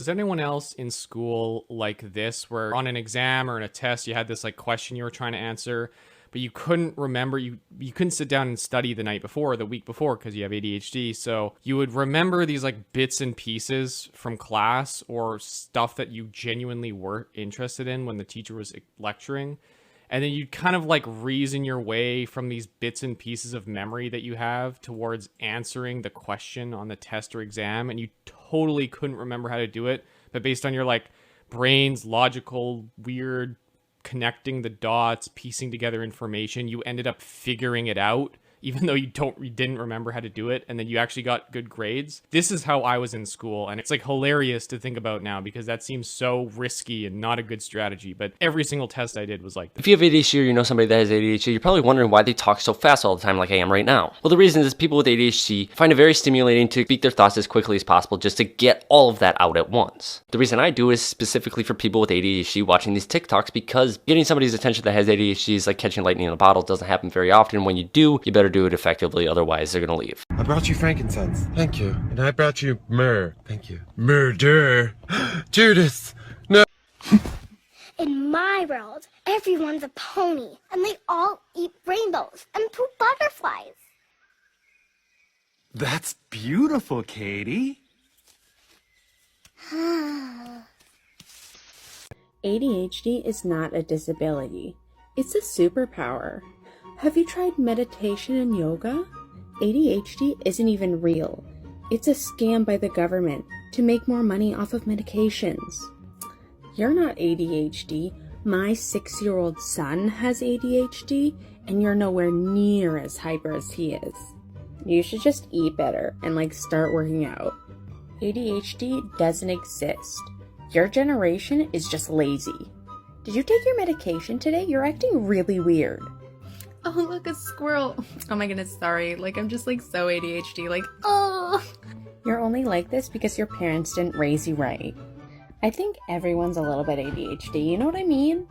Was anyone else in school like this, where on an exam or in a test you had this like question you were trying to answer, but you couldn't remember, you couldn't sit down and study the night before or the week before because you have ADHD, so you would remember these like bits and pieces from class or stuff that you genuinely were interested in when the teacher was lecturing, and then you'd kind of like reason your way from these bits and pieces of memory that you have towards answering the question on the test or exam, and you totally couldn't remember how to do it, but based on your like brain's logical weird connecting the dots, piecing together information, you ended up figuring it out even though you didn't remember how to do it, and then you actually got good grades. This is how I was in school, and it's like hilarious to think about now because that seems so risky and not a good strategy, but every single test I did was like this. If you have ADHD or you know somebody that has ADHD, you're probably wondering why they talk so fast all the time like I am right now. Well, the reason is people with ADHD find it very stimulating to speak their thoughts as quickly as possible just to get all of that out at once. The reason I do is specifically for people with ADHD watching these TikToks, because getting somebody's attention that has ADHD is like catching lightning in a bottle. It doesn't happen very often. When you do, you better do it effectively, otherwise they're gonna leave. I brought you frankincense. Thank you. And I brought you myrrh. Thank you. Murder. Judas. No. In my world, everyone's a pony, and they all eat rainbows and poop butterflies. That's beautiful, Katie. ADHD is not a disability. It's a superpower. Have you tried meditation and yoga? ADHD isn't even real. It's a scam by the government to make more money off of medications. You're not ADHD. My 6-year-old son has ADHD, and you're nowhere near as hyper as he is. You should just eat better and start working out. ADHD doesn't exist. Your generation is just lazy. Did you take your medication today? You're acting really weird. Oh, look, a squirrel. Oh my goodness, sorry. I'm just so ADHD. Oh. You're only like this because your parents didn't raise you right. I think everyone's a little bit ADHD, you know what I mean?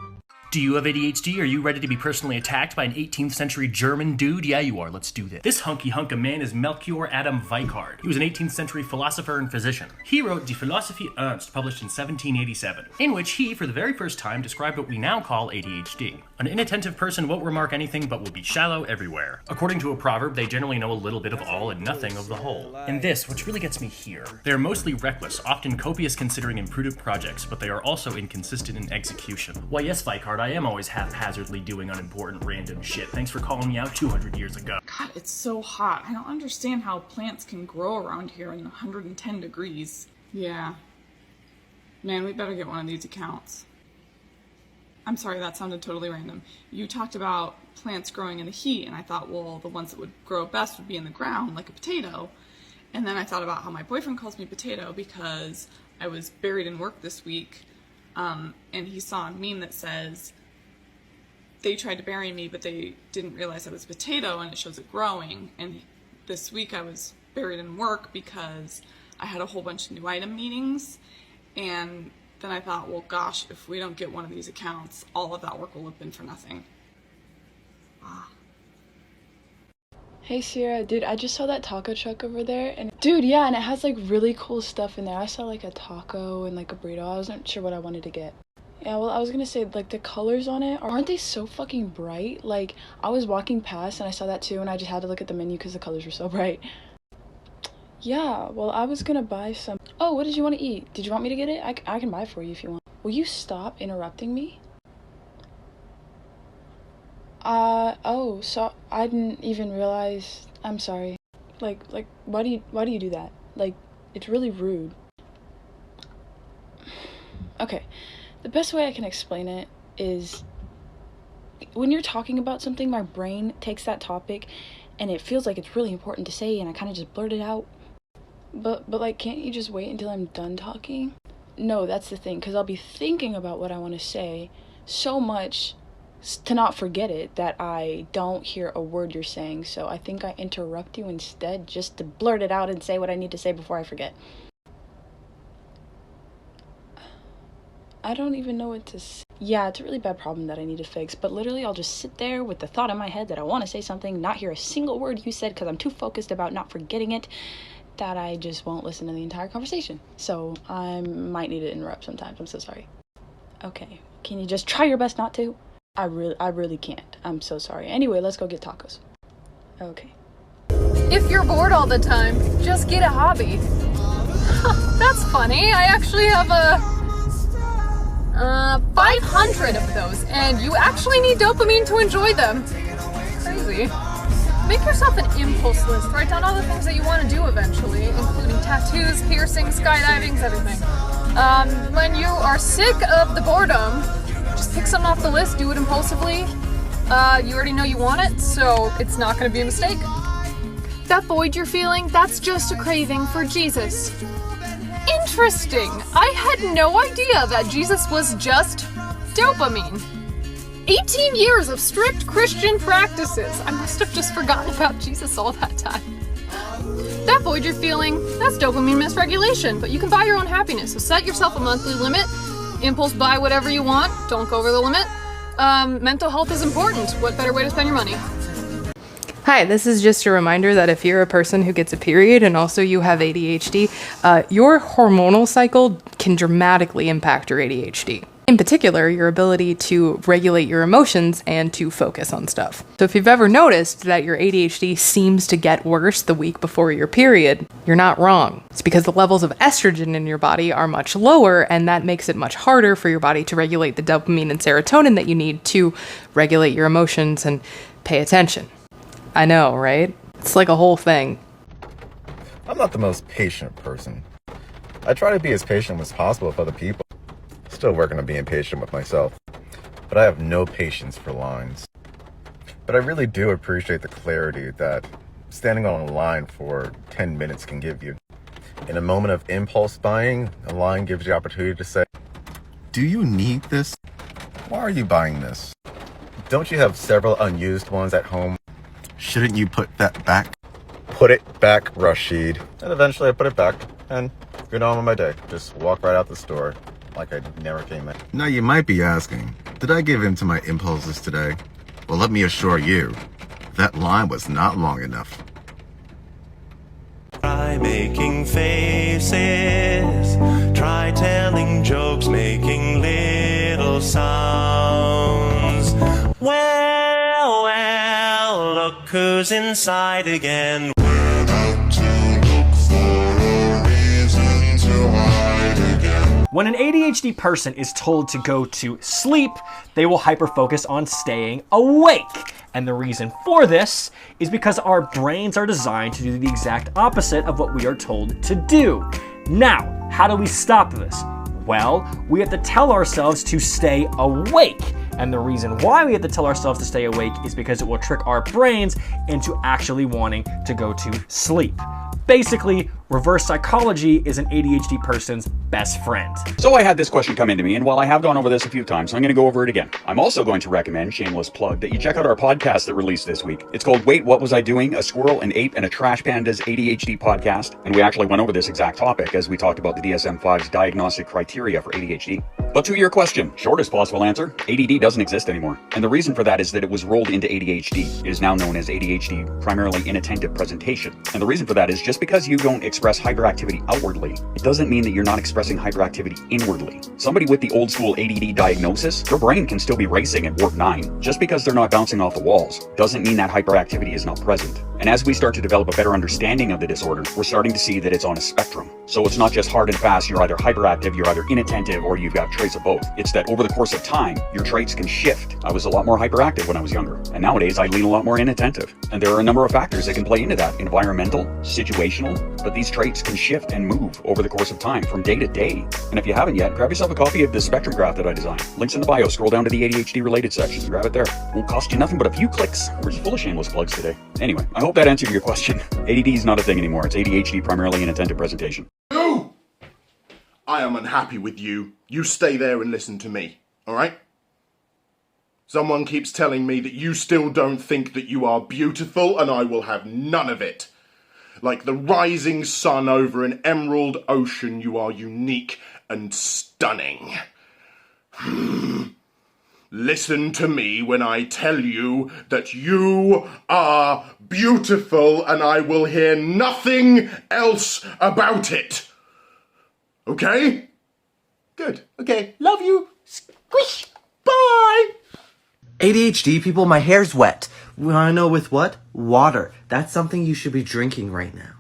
Do you have ADHD? Are you ready to be personally attacked by an 18th century German dude? Yeah, you are. Let's do this. This hunky hunk of man is Melchior Adam Weikart. He was an 18th century philosopher and physician. He wrote Die Philosophie Ernst, published in 1787, in which he, for the very first time, described what we now call ADHD. An inattentive person won't remark anything but will be shallow everywhere. According to a proverb, they generally know a little bit of all and nothing of the whole. And this, which really gets me here, they are mostly reckless, often copious considering imprudent projects, but they are also inconsistent in execution. Why yes, Weikart, I am always haphazardly doing unimportant random shit. Thanks for calling me out 200 years ago. God, it's so hot. I don't understand how plants can grow around here in 110 degrees. Yeah. Man, we better get one of these accounts. I'm sorry, that sounded totally random. You talked about plants growing in the heat, and I thought, well, the ones that would grow best would be in the ground, like a potato. And then I thought about how my boyfriend calls me potato because I was buried in work this week, and he saw a meme that says, they tried to bury me, but they didn't realize I was a potato, and it shows it growing. And this week I was buried in work because I had a whole bunch of new item meetings, and then I thought, well, gosh, if we don't get one of these accounts, all of that work will have been for nothing. Hey Sierra, dude, I just saw that taco truck over there, and dude, yeah, and it has really cool stuff in there. I saw a taco and a burrito. I wasn't sure what I wanted to get. Yeah, well, I was gonna say, the colors on it, aren't they so fucking bright? I was walking past and I saw that too, and I just had to look at the menu because the colors were so bright. Yeah, well, I was gonna buy some. Oh, what did you want to eat? Did you want me to get it? I can buy it for you if you want. Will you stop interrupting me? Oh, so I didn't even realize. I'm sorry. Why do you do that? It's really rude. Okay. The best way I can explain it is when you're talking about something, my brain takes that topic and it feels like it's really important to say, and I kind of just blurt it out. But can't you just wait until I'm done talking? No, that's the thing, because I'll be thinking about what I want to say so much to not forget it that I don't hear a word you're saying. So I think I interrupt you instead just to blurt it out and say what I need to say before I forget. I don't even know what to say. Yeah, it's a really bad problem that I need to fix, but literally I'll just sit there with the thought in my head that I want to say something, not hear a single word you said because I'm too focused about not forgetting it, that I just won't listen to the entire conversation. So I might need to interrupt sometimes. I'm so sorry. Okay, can you just try your best not to? I really can't. I'm so sorry. Anyway, let's go get tacos. Okay. If you're bored all the time, just get a hobby. That's funny. I actually have 500 of those, and you actually need dopamine to enjoy them. Crazy. Make yourself an impulse list. Write down all the things that you want to do eventually, including tattoos, piercings, skydiving, everything. When you are sick of the boredom, just pick something off the list, do it impulsively. You already know you want it, so it's not going to be a mistake. That void you're feeling, that's just a craving for Jesus. Interesting. I had no idea that Jesus was just dopamine. 18 years of strict Christian practices. I must have just forgotten about Jesus all that time. That void you're feeling, that's dopamine misregulation, but you can buy your own happiness. So set yourself a monthly limit. Impulse buy whatever you want. Don't go over the limit. Mental health is important. What better way to spend your money? Hi, this is just a reminder that if you're a person who gets a period and also you have ADHD, your hormonal cycle can dramatically impact your ADHD. In particular, your ability to regulate your emotions and to focus on stuff. So if you've ever noticed that your ADHD seems to get worse the week before your period, you're not wrong. It's because the levels of estrogen in your body are much lower, and that makes it much harder for your body to regulate the dopamine and serotonin that you need to regulate your emotions and pay attention. I know, right? It's like a whole thing. I'm not the most patient person. I try to be as patient as possible with other people. Still working on being patient with myself. But I have no patience for lines. But I really do appreciate the clarity that standing on a line for 10 minutes can give you. In a moment of impulse buying, a line gives you the opportunity to say, "Do you need this? Why are you buying this? Don't you have several unused ones at home? Shouldn't you put that back?" Put it back, Rashid. And eventually I put it back and get on with my day. Just walk right out the store like I never came in. Now you might be asking, did I give in to my impulses today? Well, let me assure you, that line was not long enough. Try making faces, try telling jokes, making little sounds. Well, look who's inside again. We're out to look for a reason to hide again. When an ADHD person is told to go to sleep, they will hyperfocus on staying awake. And the reason for this is because our brains are designed to do the exact opposite of what we are told to do. Now, how do we stop this? Well, we have to tell ourselves to stay awake. And the reason why we have to tell ourselves to stay awake is because it will trick our brains into actually wanting to go to sleep. Basically, reverse psychology is an ADHD person's best friend. So I had this question come into me, and while I have gone over this a few times, I'm going to go over it again. I'm also going to recommend, shameless plug, that you check out our podcast that released this week. It's called Wait, What Was I Doing? A Squirrel, an Ape, and a Trash Panda's ADHD podcast. And we actually went over this exact topic as we talked about the DSM-5's diagnostic criteria for ADHD. But to your question, shortest possible answer, ADD doesn't exist anymore. And the reason for that is that it was rolled into ADHD. It is now known as ADHD, primarily inattentive presentation. And the reason for that is just because you don't express hyperactivity outwardly, it doesn't mean that you're not expressing hyperactivity inwardly. Somebody with the old school ADD diagnosis, their brain can still be racing at warp 9. Just because they're not bouncing off the walls doesn't mean that hyperactivity is not present. And as we start to develop a better understanding of the disorder, we're starting to see that it's on a spectrum. So it's not just hard and fast, you're either hyperactive, you're either inattentive, or you've got traits of both. It's that over the course of time, your traits can shift. I was a lot more hyperactive when I was younger, and nowadays I lean a lot more inattentive. And there are a number of factors that can play into that. Environmental, situational, but these traits can shift and move over the course of time from day to day. And if you haven't yet, grab yourself a copy of the spectrum graph that I designed. Links in the bio, scroll down to the ADHD related section, grab it there. Won't cost you nothing but a few clicks. We're just full of shameless plugs today. Anyway, I hope that answered your question. ADD is not a thing anymore. It's ADHD, primarily inattentive presentation. No! I am unhappy with you. You stay there and listen to me, alright? Someone keeps telling me that you still don't think that you are beautiful, and I will have none of it. Like the rising sun over an emerald ocean, you are unique and stunning. listen to me when I tell you that you are beautiful and I will hear nothing else about it. Okay? Good. Okay. Love you. Squish. Bye. ADHD people, my hair's wet. Wanna know with what? Water. That's something you should be drinking right now.